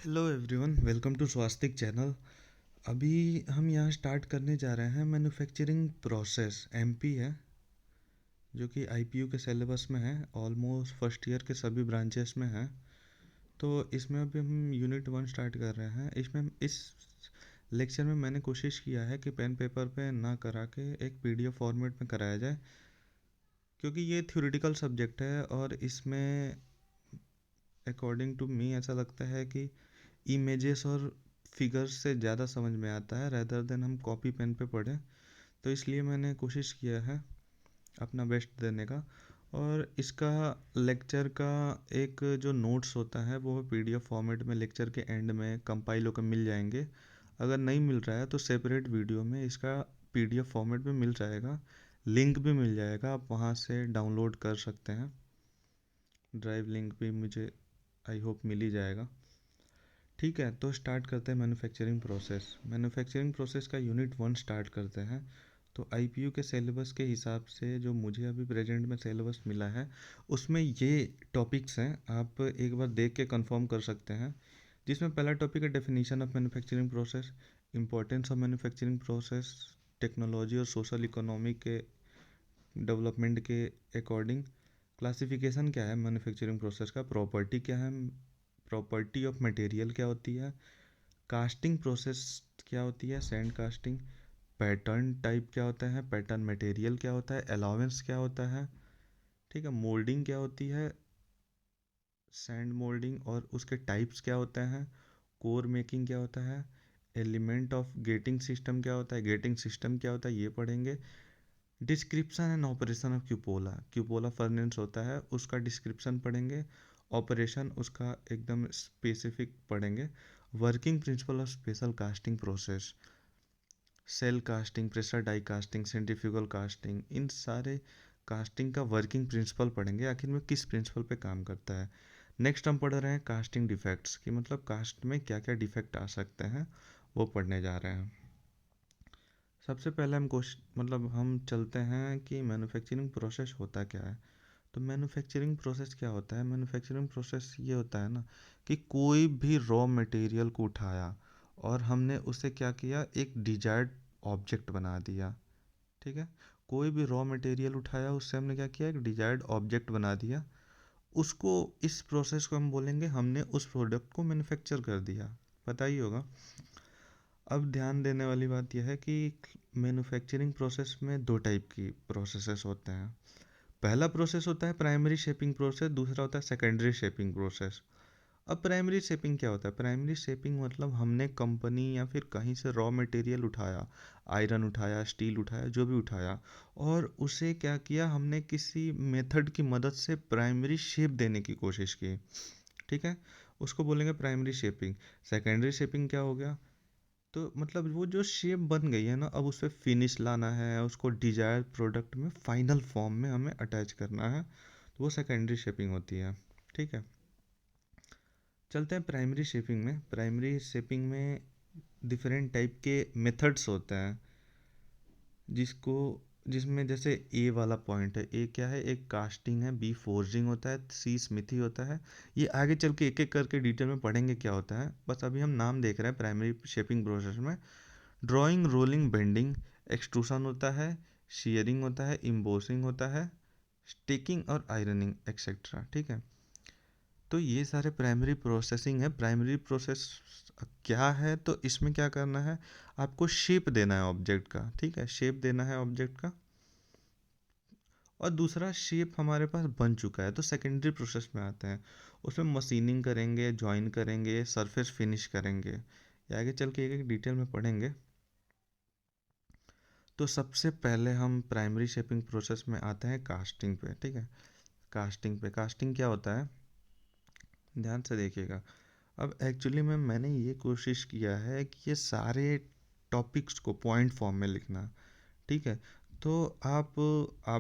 Hello everyone, welcome to Swastik channel. अभी हम यहाँ स्टार्ट करने जा रहे हैं मैन्युफैक्चरिंग प्रोसेस। एमपी है जो कि आईपीयू के सिलेबस में है, ऑलमोस्ट फर्स्ट ईयर के सभी ब्रांचेस में है। तो इसमें अभी हम यूनिट 1 स्टार्ट कर रहे हैं। इसमें इस लेक्चर में मैंने कोशिश किया है कि पेन पेपर पे ना करा के एक पीडीएफ फॉर्मेट में कराया जाए, क्योंकि ये थ्योरेटिकल सब्जेक्ट है और इसमें अकॉर्डिंग टू मी ऐसा लगता है कि इमेजेस और फिगर्स से ज़्यादा समझ में आता है रेदर देन हम कॉपी पेन पे पढ़ें। तो इसलिए मैंने कोशिश किया है अपना बेस्ट देने का। और इसका लेक्चर का एक जो नोट्स होता है वो पीडीएफ फॉर्मेट में लेक्चर के एंड में कंपाइल होकर मिल जाएंगे। अगर नहीं मिल रहा है तो सेपरेट वीडियो में इसका पीडीएफ फॉर्मेट में मिल जाएगा, लिंक भी मिल जाएगा, आप वहाँ से डाउनलोड कर सकते हैं। ड्राइव लिंक भी मुझे आई होप मिल ही जाएगा। ठीक है, तो स्टार्ट करते हैं मैन्युफैक्चरिंग प्रोसेस। मैन्युफैक्चरिंग प्रोसेस का यूनिट 1 स्टार्ट करते हैं। तो आईपीयू के सिलेबस के हिसाब से जो मुझे अभी प्रेजेंट में सिलेबस मिला है उसमें ये टॉपिक्स हैं, आप एक बार देख के कंफर्म कर सकते हैं। जिसमें पहला टॉपिक है definition of manufacturing process, importance of manufacturing process, technology और सोशल इकोनॉमी के डेवलपमेंट के अकॉर्डिंग क्लासिफिकेशन क्या है मैन्युफैक्चरिंग प्रोसेस का, प्रॉपर्टी क्या है, प्रॉपर्टी ऑफ मटेरियल क्या होती है, कास्टिंग प्रोसेस क्या होती है, सैंड कास्टिंग, पैटर्न टाइप क्या होता है, पैटर्न मटेरियल क्या होता है, अलाउंस क्या होता है, ठीक है, मोल्डिंग क्या होती है, सैंड मोल्डिंग और उसके टाइप्स क्या होते हैं, कोर मेकिंग क्या होता है, एलिमेंट ऑफ गेटिंग सिस्टम क्या होता है, गेटिंग सिस्टम क्या होता है ये पढ़ेंगे। Description and operation of cupola, cupola furnace होता है उसका डिस्क्रिप्शन पढ़ेंगे, ऑपरेशन उसका एकदम स्पेसिफिक पढ़ेंगे। Working principle of special casting process, shell casting, pressure die casting, centrifugal casting, इन सारे कास्टिंग का वर्किंग प्रिंसिपल पढ़ेंगे, आखिर में किस प्रिंसिपल पे काम करता है। नेक्स्ट हम पढ़ रहे हैं कास्टिंग डिफेक्ट्स कि मतलब कास्ट में क्या क्या डिफेक्ट आ सकते हैं, वो पढ़ने जा रहे हैं। सबसे पहले हम चलते हैं कि मैन्युफैक्चरिंग प्रोसेस होता क्या है। तो मैन्युफैक्चरिंग प्रोसेस क्या होता है, मैन्युफैक्चरिंग प्रोसेस ये होता है ना कि कोई भी रॉ मटेरियल को उठाया और हमने उसे क्या किया, एक डिजायर्ड ऑब्जेक्ट बना दिया। ठीक है, कोई भी रॉ मटेरियल उठाया उससे हमने क्या किया, एक डिजायर्ड ऑब्जेक्ट बना दिया। उसको, इस प्रोसेस को हम बोलेंगे हमने उस प्रोडक्ट को मैन्युफैक्चर कर दिया। पता ही होगा। अब ध्यान देने वाली बात यह है कि मैन्युफैक्चरिंग प्रोसेस में दो टाइप की प्रोसेसेस होते हैं। पहला प्रोसेस होता है प्राइमरी शेपिंग प्रोसेस, दूसरा होता है सेकेंडरी शेपिंग प्रोसेस। अब प्राइमरी शेपिंग क्या होता है, प्राइमरी शेपिंग मतलब हमने कंपनी या फिर कहीं से रॉ मटेरियल उठाया, आयरन उठाया, स्टील उठाया, जो भी उठाया, और उसे क्या किया, हमने किसी मेथड की मदद से प्राइमरी शेप देने की कोशिश की। ठीक है, उसको बोलेंगे प्राइमरी शेपिंग। सेकेंडरी शेपिंग क्या हो गया, तो मतलब वो जो शेप बन गई है ना, अब उस पर फिनिश लाना है, उसको डिजायर प्रोडक्ट में फाइनल फॉर्म में हमें अटैच करना है, तो वो सेकेंडरी शेपिंग होती है। ठीक है, चलते हैं प्राइमरी शेपिंग में। प्राइमरी शेपिंग में डिफरेंट टाइप के मेथड्स होते हैं, जिसको जिसमें जैसे ए वाला पॉइंट है, ए क्या है, एक कास्टिंग है, बी फोर्जिंग होता है, सी स्मिथी होता है। ये आगे चल के एक एक करके डिटेल में पढ़ेंगे क्या होता है, बस अभी हम नाम देख रहे हैं प्राइमरी शेपिंग प्रोसेस में। ड्राइंग, रोलिंग, बेंडिंग, एक्सट्रूशन होता है, शीयरिंग होता है, इम्बोसिंग होता है, स्टिकिंग और आयरनिंग एक्सेट्रा। ठीक है, तो ये सारे प्राइमरी प्रोसेसिंग है। प्राइमरी प्रोसेस क्या है, तो इसमें क्या करना है, आपको शेप देना है ऑब्जेक्ट का। ठीक है, शेप देना है ऑब्जेक्ट का, और दूसरा शेप हमारे पास बन चुका है तो सेकेंडरी प्रोसेस में आते हैं। उसमें मशीनिंग करेंगे, जॉइन करेंगे, सरफेस फिनिश करेंगे, ये आगे चल के एक एक डिटेल में पढ़ेंगे। तो सबसे पहले हम प्राइमरी शेपिंग प्रोसेस में आते हैं कास्टिंग पे। ठीक है, कास्टिंग क्या होता है, ध्यान से देखिएगा। अब एक्चुअली में मैंने ये कोशिश किया है कि ये सारे टॉपिक्स को पॉइंट फॉर्म में लिखना। ठीक है, तो आप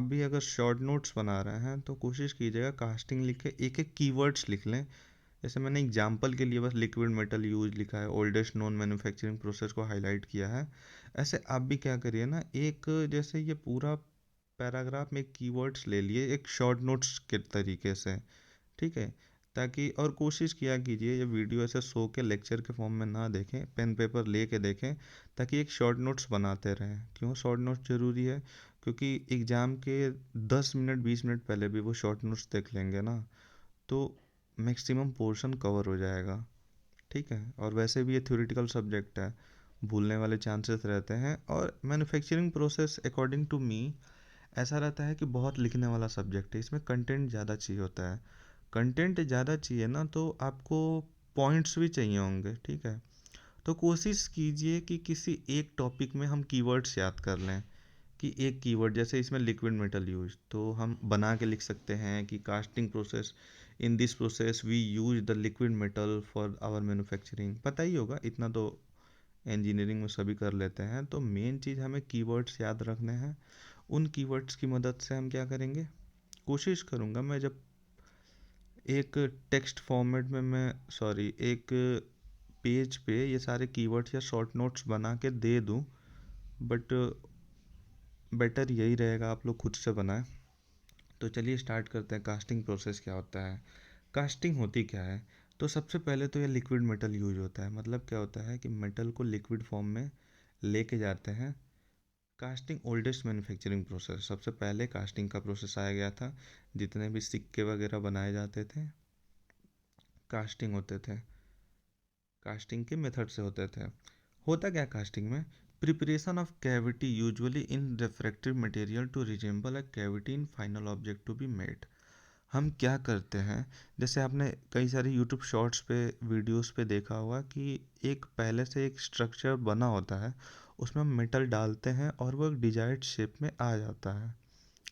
भी अगर शॉर्ट नोट्स बना रहे हैं तो कोशिश कीजिएगा कास्टिंग लिख के एक एक कीवर्ड्स लिख लें। जैसे मैंने एग्जाम्पल के लिए बस लिक्विड मेटल यूज लिखा है, ओल्डेस्ट नोन मैन्युफैक्चरिंग प्रोसेस को हाईलाइट किया है। ऐसे आप भी क्या करिए ना, एक जैसे ये पूरा पैराग्राफ में कीवर्ड्स ले लिए एक शॉर्ट नोट्स के तरीके से। ठीक है, ताकि, और कोशिश किया कीजिए ये वीडियो ऐसे सो के लेक्चर के फॉर्म में ना देखें, पेन पेपर ले के देखें, ताकि एक शॉर्ट नोट्स बनाते रहें। क्यों शॉर्ट नोट्स ज़रूरी है? क्योंकि एग्ज़ाम के 10 मिनट 20 मिनट पहले भी वो शॉर्ट नोट्स देख लेंगे ना, तो मैक्सिमम पोर्शन कवर हो जाएगा। ठीक है, और वैसे भी ये थ्योरेटिकल सब्जेक्ट है, भूलने वाले चांसेस रहते हैं। और manufacturing process according to me ऐसा रहता है कि बहुत लिखने वाला सब्जेक्ट है, इसमें कंटेंट ज़्यादा चाहिए होता है। कंटेंट ज़्यादा चाहिए ना, तो आपको पॉइंट्स भी चाहिए होंगे। ठीक है, तो कोशिश कीजिए कि किसी एक टॉपिक में हम कीवर्ड्स याद कर लें, कि एक कीवर्ड, जैसे इसमें लिक्विड मेटल यूज, तो हम बना के लिख सकते हैं कि casting process, in this process we use the liquid metal for our manufacturing. पता ही होगा, इतना तो इंजीनियरिंग में सभी कर लेते हैं। तो मेन चीज़ हमें कीवर्ड्स याद रखने हैं। उन कीवर्ड्स की मदद से हम क्या करेंगे, कोशिश करूँगा मैं जब एक टेक्स्ट फॉर्मेट में, मैं सॉरी, एक पेज पे ये सारे कीवर्ड्स या शॉर्ट नोट्स बना के दे दूँ, बट बेटर यही रहेगा आप लोग खुद से बनाएं। तो चलिए स्टार्ट करते हैं, कास्टिंग प्रोसेस क्या होता है, कास्टिंग होती क्या है। तो सबसे पहले तो ये लिक्विड मेटल यूज होता है। मतलब क्या होता है कि मेटल को लिक्विड फॉर्म में लेके जाते हैं। कास्टिंग ओल्डेस्ट मैन्युफैक्चरिंग प्रोसेस, सबसे पहले कास्टिंग का प्रोसेस आया गया था। जितने भी सिक्के वगैरह बनाए जाते थे, कास्टिंग होते थे, कास्टिंग के मेथड से होते थे। होता क्या कास्टिंग में, preparation of cavity usually in refractive material to resemble a cavity in final object to be made. हम क्या करते हैं, जैसे आपने कई सारे यूट्यूब शॉर्ट्स पे, वीडियोस पे देखा होगा कि एक पहले से एक स्ट्रक्चर बना होता है, उसमें हम मेटल डालते हैं और वो एक डिजायर्ड शेप में आ जाता है।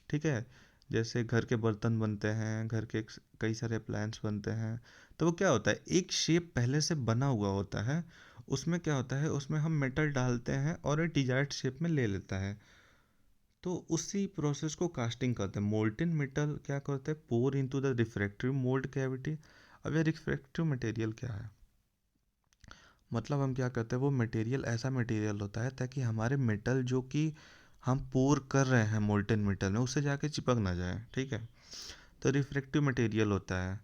ठीक है, जैसे घर के बर्तन बनते हैं, घर के कई सारे अप्लायंस बनते हैं, तो वो क्या होता है, एक शेप पहले से बना हुआ होता है। उसमें क्या होता है, उसमें हम मेटल डालते हैं और एक डिजायर्ड शेप में ले लेता है। तो उसी प्रोसेस को कास्टिंग कहते हैं। मोल्टेन मेटल क्या करते हैं, pour into the refractive mould cavity. अब ये रिफ्रैक्टिव मटेरियल क्या है, मतलब हम क्या करते हैं, वो मटेरियल ऐसा मटेरियल होता है ताकि हमारे मेटल जो कि हम पोर कर रहे हैं मोल्टेन मेटल में, उससे जाके चिपक ना जाए। ठीक है, तो रिफ्रैक्टिव मटेरियल होता है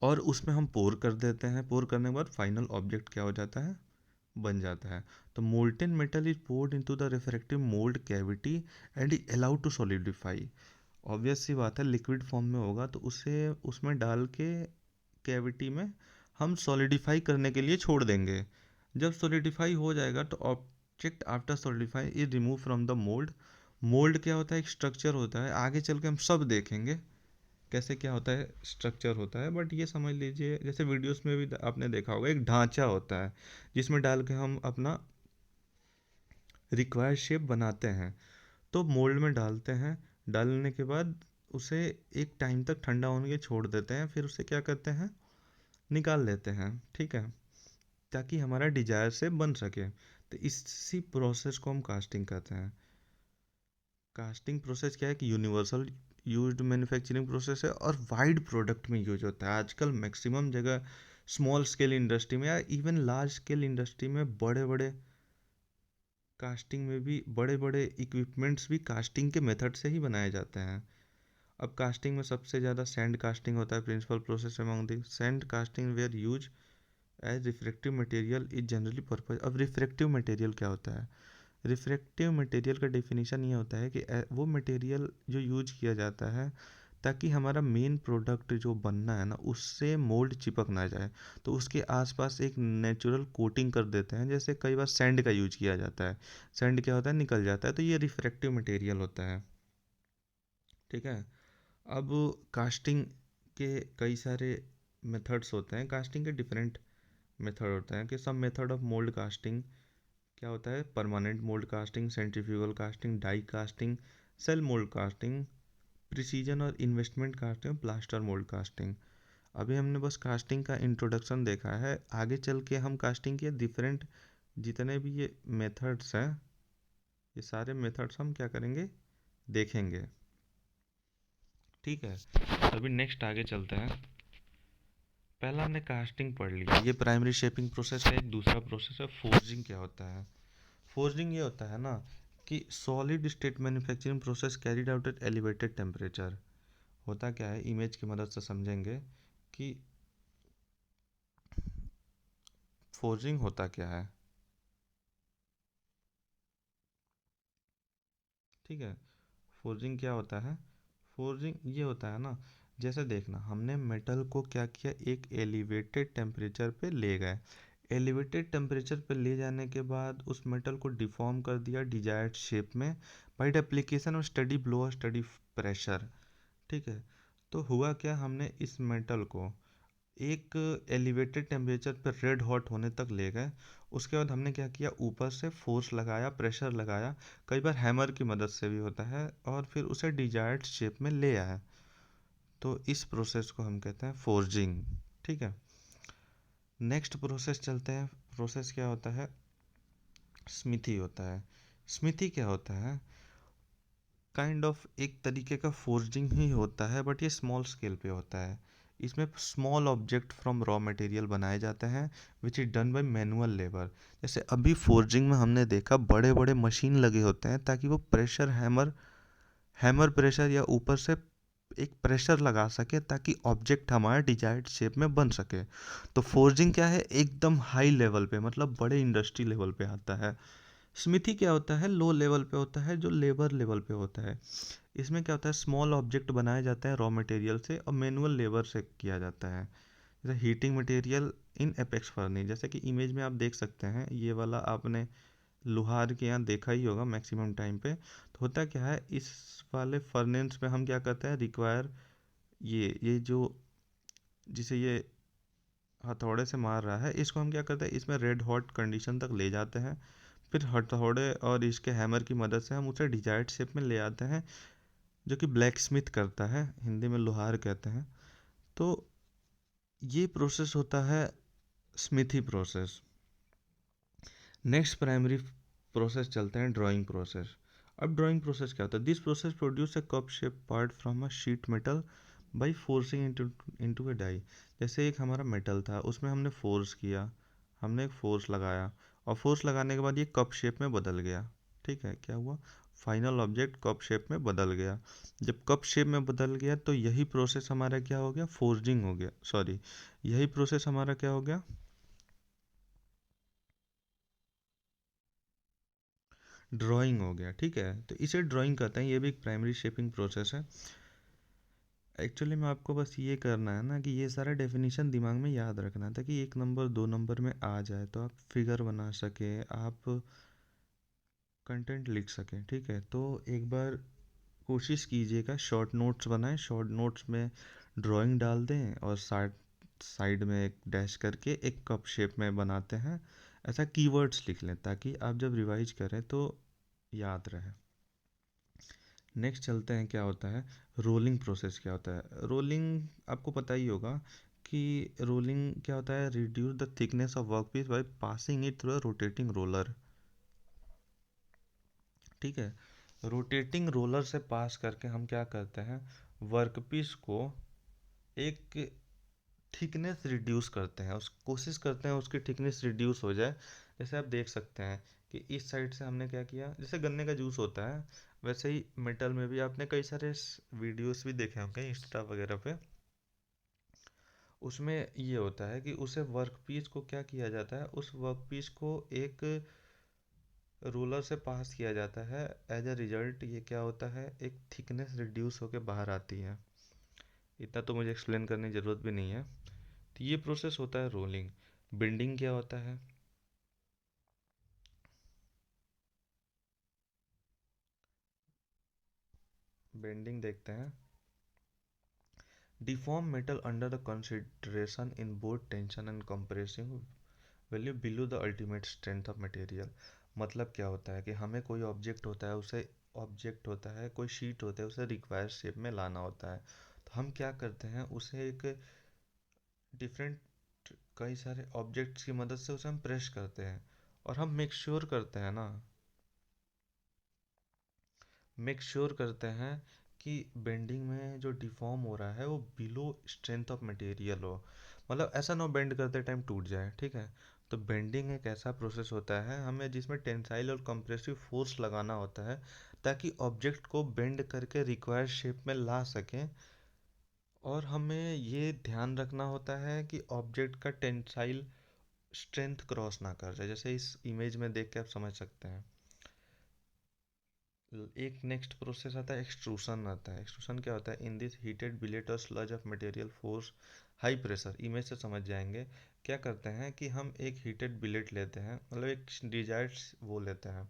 और उसमें हम पोर कर देते हैं। पोर करने के बाद फाइनल ऑब्जेक्ट क्या हो जाता है, बन जाता है। तो molten metal is poured into the refractive mould cavity and is allowed to solidify. Obvious सी बात है, लिक्विड फॉर्म में होगा तो उसे उसमें डाल के कैविटी में हम सॉलिडिफाई करने के लिए छोड़ देंगे। जब सॉलिडिफाई हो जाएगा तो object after solidify is remove from the mould. Mould क्या होता है, एक स्ट्रक्चर होता है, आगे चल के हम सब देखेंगे कैसे क्या होता है, स्ट्रक्चर होता है। बट ये समझ लीजिए, जैसे वीडियोस में भी आपने देखा होगा, एक ढांचा होता है जिसमें डाल के हम अपना रिक्वायर्ड शेप बनाते हैं। तो मोल्ड में डालते हैं, डालने के बाद उसे एक टाइम तक ठंडा होने के छोड़ देते हैं, फिर उसे क्या करते हैं, निकाल लेते हैं। ठीक है, ताकि हमारा डिजायर से बन सके। तो इसी प्रोसेस को हम कास्टिंग कहते हैं। कास्टिंग प्रोसेस क्या है कि यूनिवर्सल यूज्ड मैन्युफैक्चरिंग प्रोसेस है और वाइड प्रोडक्ट में यूज होता है। आजकल मैक्सिमम जगह स्मॉल स्केल इंडस्ट्री में या इवन लार्ज स्केल इंडस्ट्री में बड़े बड़े कास्टिंग में भी बड़े बड़े इक्विपमेंट्स भी कास्टिंग के मेथड से ही बनाए जाते हैं। अब कास्टिंग में सबसे ज़्यादा सैंड कास्टिंग होता है। Principle process among the sand casting where use as refractive material is generally purpose. अब रिफ्रैक्टिव मटेरियल क्या होता है, रिफ्रैक्टिव मटेरियल का डेफिनेशन ये होता है कि वो मटेरियल जो यूज किया जाता है ताकि हमारा मेन प्रोडक्ट जो बनना है ना, उससे मोल्ड चिपक ना जाए, तो उसके आसपास एक नेचुरल कोटिंग कर देते हैं। जैसे कई बार सैंड का यूज किया जाता है, सैंड क्या होता है, निकल जाता है, तो ये रिफ्रैक्टिव मटेरियल होता है। ठीक है, अब कास्टिंग के कई सारे मेथड्स होते हैं। कास्टिंग के डिफरेंट मेथड होते हैं कि सब मेथड ऑफ मोल्ड कास्टिंग क्या होता है, permanent mould casting, centrifugal casting, die casting, shell mould casting, precision और investment casting, plaster mould casting. अभी हमने बस कास्टिंग का इंट्रोडक्शन देखा है, आगे चल के हम कास्टिंग के डिफरेंट जितने भी ये मेथड्स हैं, ये सारे मेथड्स हम क्या करेंगे, देखेंगे। ठीक है, अभी नेक्स्ट आगे चलते हैं। पहला हमने कास्टिंग पढ़ लिया, ये प्राइमरी शेपिंग प्रोसेस है। एक दूसरा प्रोसेस है फोर्जिंग। क्या होता है फोर्जिंग, ये होता है ना कि solid state manufacturing process carried out at elevated temperature. होता क्या है, इमेज की मदद से समझेंगे कि फोर्जिंग होता क्या है। ठीक है, फोर्जिंग क्या होता है? फोर्जिंग ये होता है ना, जैसे देखना, हमने मेटल को क्या किया, एक एलिवेटेड टेम्परेचर पे ले गए। एलिवेटेड टेम्परेचर पे ले जाने के बाद उस मेटल को डिफॉर्म कर दिया डिजायर्ड शेप में by the application of study blow और स्टडी प्रेशर। ठीक है, तो हुआ क्या, हमने इस मेटल को एक एलिवेटेड टेम्परेचर पर रेड हॉट होने तक ले गए। उसके बाद हमने क्या किया, ऊपर से फोर्स लगाया, प्रेशर लगाया, कई बार हैमर की मदद से भी होता है, और फिर उसे डिजायर्ड शेप में ले आया। तो इस प्रोसेस को हम कहते हैं फोर्जिंग। ठीक है, नेक्स्ट प्रोसेस चलते हैं। प्रोसेस क्या होता है? स्मिथी होता है। स्मिथी क्या होता है? काइंड ऑफ एक तरीके का फोर्जिंग ही होता है, बट ये स्मॉल स्केल पे होता है। इसमें small object from raw material बनाए जाते हैं, which is done by manual labour. जैसे अभी फोर्जिंग में हमने देखा बड़े बड़े मशीन लगे होते हैं ताकि वो प्रेशर हैमर, हैमर प्रेशर या ऊपर से एक प्रेशर लगा सके ताकि ऑब्जेक्ट हमारा डिजायर्ड शेप में बन सके। तो फोर्जिंग क्या है, एकदम हाई लेवल पे, मतलब बड़े इंडस्ट्री लेवल पे आता है। स्मिथी क्या होता है, लो लेवल पे होता है, जो लेबर लेवल पे होता है। इसमें क्या होता है, स्मॉल ऑब्जेक्ट बनाए जाते हैं रॉ मटेरियल से और मैनुअल लेबर से किया जाता है। जैसे heating material in apex furnace, जैसे कि इमेज में आप देख सकते हैं, ये वाला आपने लोहार के यहाँ देखा ही होगा मैक्सिमम टाइम पे। तो होता क्या है, इस वाले फर्नेस में हम क्या करते हैं, रिक्वायर ये जो, जिसे ये हथौड़े से मार रहा है, इसको हम क्या करते हैं, इसमें रेड हॉट कंडीशन तक ले जाते हैं। फिर हथौड़े और इसके हैमर की मदद से हम उसे डिजायर्ड शेप में ले आते हैं, जो कि ब्लैक स्मिथ करता है, हिंदी में लोहार कहते हैं। तो ये प्रोसेस होता है smithy process. Next primary process चलते हैं ड्राइंग प्रोसेस। अब ड्राइंग प्रोसेस क्या होता है? This process produce a cup shape part from a sheet metal by forcing into a die. जैसे एक हमारा मेटल था, उसमें हमने फोर्स किया, हमने एक फोर्स लगाया, और फोर्स लगाने के बाद ये कप शेप में बदल गया। ठीक है, क्या हुआ, फाइनल ऑब्जेक्ट कप शेप में बदल गया। जब कप शेप में बदल गया तो यही प्रोसेस हमारा क्या हो गया, फोर्जिंग हो गया, सॉरी, यही प्रोसेस हमारा क्या हो गया, ड्राइंग हो गया। ठीक है, तो इसे ड्राइंग कहते हैं, ये भी एक प्राइमरी शेपिंग प्रोसेस है। एक्चुअली में आपको बस ये करना है ना कि ये सारा डेफिनेशन दिमाग में याद रखना है ताकि 1 नंबर 2 नंबर में आ जाए, तो आप फिगर बना सके, आप कंटेंट लिख सकें। ठीक है, तो एक बार कोशिश कीजिएगा, शॉर्ट नोट्स बनाएं, शॉर्ट नोट्स में ड्राइंग डाल दें और साइड साइड में एक डैश करके एक कप शेप में बनाते हैं। ऐसा कीवर्ड्स लिख लें ताकि आप जब रिवाइज करें तो याद रहे। नेक्स्ट चलते हैं, क्या होता है रोलिंग प्रोसेस। क्या होता है रोलिंग, आपको पता ही होगा कि रोलिंग क्या होता है, reduce the thickness of workpiece by passing it through a rotating roller. ठीक है, रोटेटिंग रोलर से पास करके हम क्या करते हैं, वर्कपीस को एक थिकनेस रिड्यूस करते हैं, उस कोशिश करते हैं उसकी थिकनेस रिड्यूस हो जाए। जैसे आप देख सकते हैं कि इस साइड से हमने क्या किया, जैसे गन्ने का जूस होता है, वैसे ही मेटल में भी आपने कई सारे वीडियोस भी देखे होंगे इंस्टा वगैरह पे। उसमें ये होता है कि उसे वर्कपीस को क्या किया जाता है, उस वर्कपीस को एक रोलर से पास किया जाता है। एज अ रिजल्ट ये क्या होता है, एक थिकनेस रिड्यूस होकर बाहर आती है। इतना तो मुझे एक्सप्लेन करने की ज़रूरत भी नहीं है। तो ये प्रोसेस होता है रोलिंग। बेंडिंग क्या होता है? बेंडिंग देखते हैं। Deform metal under the consideration in both tension and compressing value below the ultimate strength of material. मतलब क्या होता है कि हमें कोई ऑब्जेक्ट होता है, उसे ऑब्जेक्ट होता है, कोई शीट होता है, उसे रिक्वायर शेप में लाना होता है। तो हम क्या करते हैं, उसे एक डिफरेंट कई सारे ऑब्जेक्ट्स की मदद से उसे हम प्रेस करते हैं, और हम मेक श्योर करते हैं कि बेंडिंग में जो डिफॉर्म हो रहा है वो बिलो स्ट्रेंथ ऑफ मटेरियल हो, मतलब ऐसा ना बेंड करते टाइम टूट जाए। ठीक है, तो बेंडिंग एक ऐसा प्रोसेस होता है हमें जिसमें टेंसाइल और कंप्रेसिव फोर्स लगाना होता है ताकि ऑब्जेक्ट को बेंड करके रिक्वायर्ड शेप में ला सकें, और हमें ये ध्यान रखना होता है कि ऑब्जेक्ट का टेंसाइल स्ट्रेंथ क्रॉस ना कर जाए, जैसे इस इमेज में देख के आप समझ सकते हैं। एक नेक्स्ट प्रोसेस आता है एक्सट्रूसन आता है। एक्सट्रूसन क्या होता है? इन दिस हीटेड बिलेट और sludge of material force high pressure, image से समझ जाएंगे। क्या करते हैं कि हम एक हीटेड बिलेट लेते हैं, मतलब एक डिजायर्ड वो लेते हैं,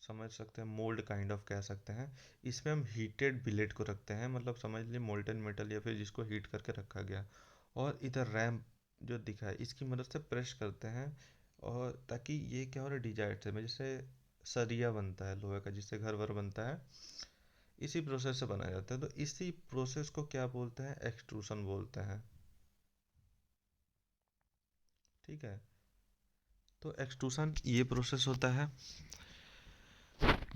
समझ सकते हैं, मोल्ड काइंड ऑफ कह सकते हैं। इसमें हम हीटेड बिलेट को रखते हैं, मतलब समझ लीजिए मोल्टन मेटल या फिर जिसको हीट करके रखा गया, और इधर रैम्प जो दिखा है इसकी मदद से प्रेस करते हैं, और ताकि ये क्या हो रहा है, डिजायर्ड से जैसे सरिया बनता है लोहे का जिससे घर वर बनता है, इसी प्रोसेस से बनाया जाता है। तो इसी प्रोसेस को क्या बोलते हैं? एक्सट्रूशन बोलते हैं। ठीक है, तो एक्सट्रूशन ये प्रोसेस होता है।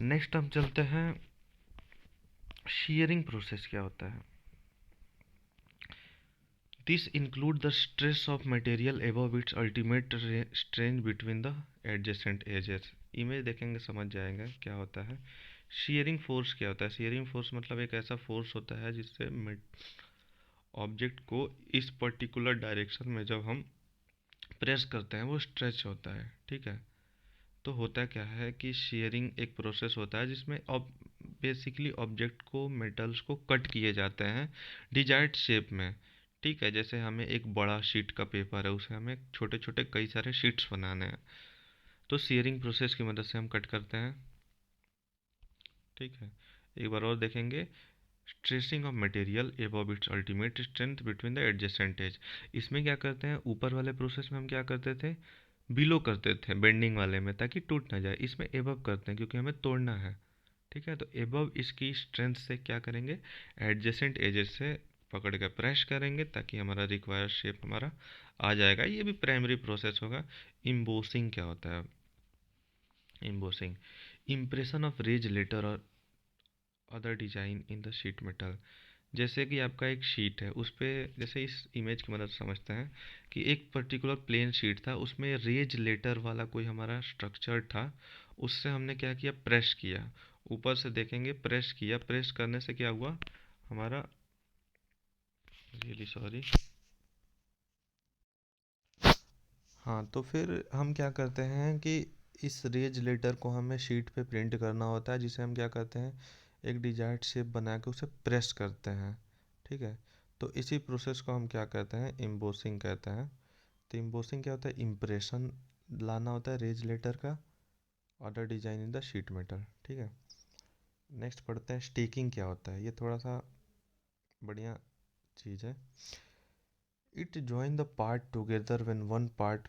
नेक्स्ट हम चलते हैं, शीयरिंग प्रोसेस क्या होता है? This include the stress of material above its ultimate strength between the adjacent edges. Image देखेंगे समझ जाएगा क्या होता है। शीयरिंग फोर्स क्या होता है? शीयरिंग फोर्स मतलब एक ऐसा फोर्स होता है जिससे ऑब्जेक्ट को इस पर्टिकुलर डायरेक्शन में जब हम प्रेस करते हैं वो स्ट्रेच होता है। ठीक है, तो होता क्या है कि शीयरिंग एक प्रोसेस होता है जिसमें अब बेसिकली ऑब्जेक्ट को, मेटल्स को कट किए जाते हैं डिजायर्ड शेप में। ठीक है, जैसे हमें एक बड़ा शीट का पेपर है, उसे हमें छोटे छोटे कई सारे शीट्स बनाने हैं, तो शीयरिंग प्रोसेस की मदद से हम कट करते हैं। ठीक है, एक बार और देखेंगे, stressing of material above its ultimate strength between the adjacent edge। इसमें क्या करते हैं, ऊपर वाले प्रोसेस में हम क्या करते थे, बिलो करते थे बेंडिंग वाले में ताकि टूट ना जाए। इसमें एबव करते हैं क्योंकि हमें तोड़ना है। ठीक है, तो एबव इसकी स्ट्रेंथ से क्या करेंगे, एडजेसेंट एजेस से पकड़ कर प्रेस करेंगे ताकि हमारा रिक्वायर्ड शेप हमारा आ जाएगा। ये भी प्राइमरी प्रोसेस होगा। इम्बोसिंग क्या होता है? इम्बोसिंग, इम्प्रेशन ऑफ रेज लेटर और other design in the sheet metal. जैसे कि आपका एक शीट है, उस पे जैसे इस इमेज की मदद से समझते हैं कि एक पर्टिकुलर प्लेन शीट था, उसमें रेज लेटर वाला कोई हमारा स्ट्रक्चर था, उससे हमने क्या किया, प्रेस किया। ऊपर से देखेंगे प्रेस किया, प्रेस करने से क्या हुआ हमारा, रियली सॉरी, हाँ, तो फिर हम क्या करते हैं कि इस रेज लेटर को हमें शीट पे प्रिंट करना होता है, जिसे हम क्या करते हैं, एक डिजायर्ड शेप बना के उसे प्रेस करते हैं। ठीक है, तो इसी प्रोसेस को हम क्या कहते हैं, इम्बोसिंग कहते हैं। तो इम्बोसिंग क्या होता है, इम्प्रेशन लाना होता है रेज लेटर का, order design in the sheet metal. ठीक है, नेक्स्ट पढ़ते हैं स्टेकिंग क्या होता है। ये थोड़ा सा बढ़िया चीज़ है। It join the part together when one part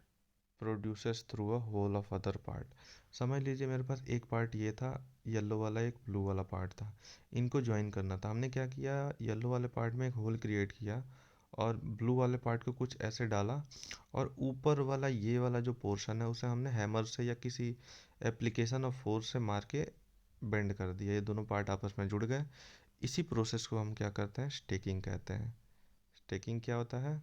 produces through a hole of other part. समझ लीजिए मेरे पास एक पार्ट ये था, येलो वाला, एक ब्लू वाला पार्ट था, इनको ज्वाइन करना था। हमने क्या किया, येलो वाले पार्ट में एक होल क्रिएट किया और ब्लू वाले पार्ट को कुछ ऐसे डाला, और ऊपर वाला ये वाला जो पोर्शन है उसे हमने हैमर से या किसी एप्लीकेशन ऑफ फोर्स से मार के बेंड कर दिया, ये दोनों पार्ट आपस में जुड़ गए। इसी प्रोसेस को हम क्या करते हैं, स्टेकिंग कहते हैं। स्टेकिंग क्या होता है,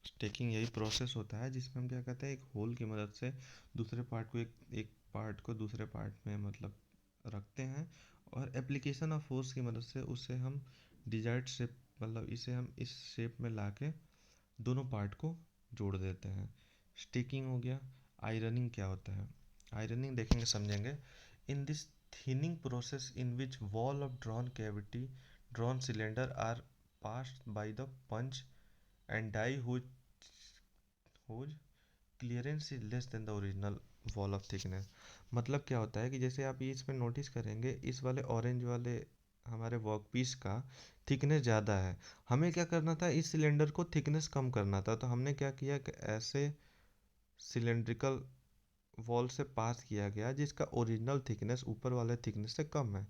स्टेकिंग यही प्रोसेस होता है जिसमें हम क्या कहते हैं, एक होल की मदद से दूसरे पार्ट को, एक एक पार्ट को दूसरे पार्ट में मतलब रखते हैं, और एप्लीकेशन ऑफ फोर्स की मदद से उसे हम डिजायर्ड शेप, मतलब इसे हम इस शेप में लाके दोनों पार्ट को जोड़ देते हैं। स्टिकिंग हो गया। आयरनिंग क्या होता है? आयरनिंग देखेंगे समझेंगे। In this thinning process in which wall of drawn cavity, drawn cylinder are passed by the punch and die whose clearance is less than the original wall of thickness. मतलब क्या होता है कि जैसे आप ये इसमें नोटिस करेंगे, इस वाले ऑरेंज वाले हमारे वर्क पीस का थिकनेस ज़्यादा है। हमें क्या करना था, इस सिलेंडर को थिकनेस कम करना था, तो हमने क्या किया कि ऐसे सिलेंड्रिकल वॉल से पास किया गया जिसका ओरिजिनल थिकनेस ऊपर वाले थिकनेस से कम है।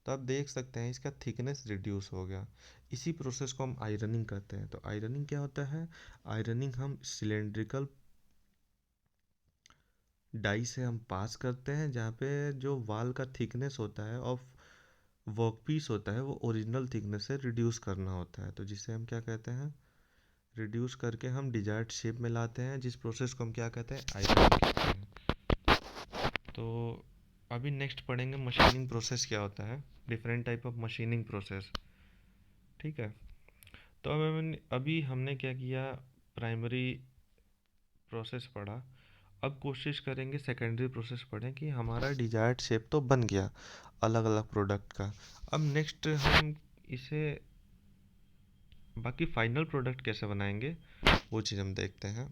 तो आप देख सकते हैं इसका थिकनेस रिड्यूस हो गया। इसी प्रोसेस को हम आयरनिंग कहते हैं। तो आयरनिंग क्या होता है, आयरनिंग हम सिलेंड्रिकल डाई से हम पास करते हैं, जहाँ पे जो वाल का थिकनेस होता है ऑफ वर्कपीस होता है वो ओरिजिनल थिकनेस से रिड्यूस करना होता है, तो जिसे हम क्या कहते हैं, रिड्यूस करके हम डिजायर्ड शेप में लाते हैं, जिस प्रोसेस को हम क्या कहते हैं, आयरनिंग कहते हैं। तो अभी नेक्स्ट पढ़ेंगे मशीनिंग प्रोसेस क्या होता है, different type of machining process. ठीक है। तो अभी हमने क्या किया, प्राइमरी प्रोसेस पढ़ा। अब कोशिश करेंगे सेकेंडरी प्रोसेस पढ़ें कि हमारा डिजायर्ड शेप तो बन गया अलग अलग प्रोडक्ट का। अब नेक्स्ट हम इसे बाकी फाइनल प्रोडक्ट कैसे बनाएंगे वो चीज़ हम देखते हैं।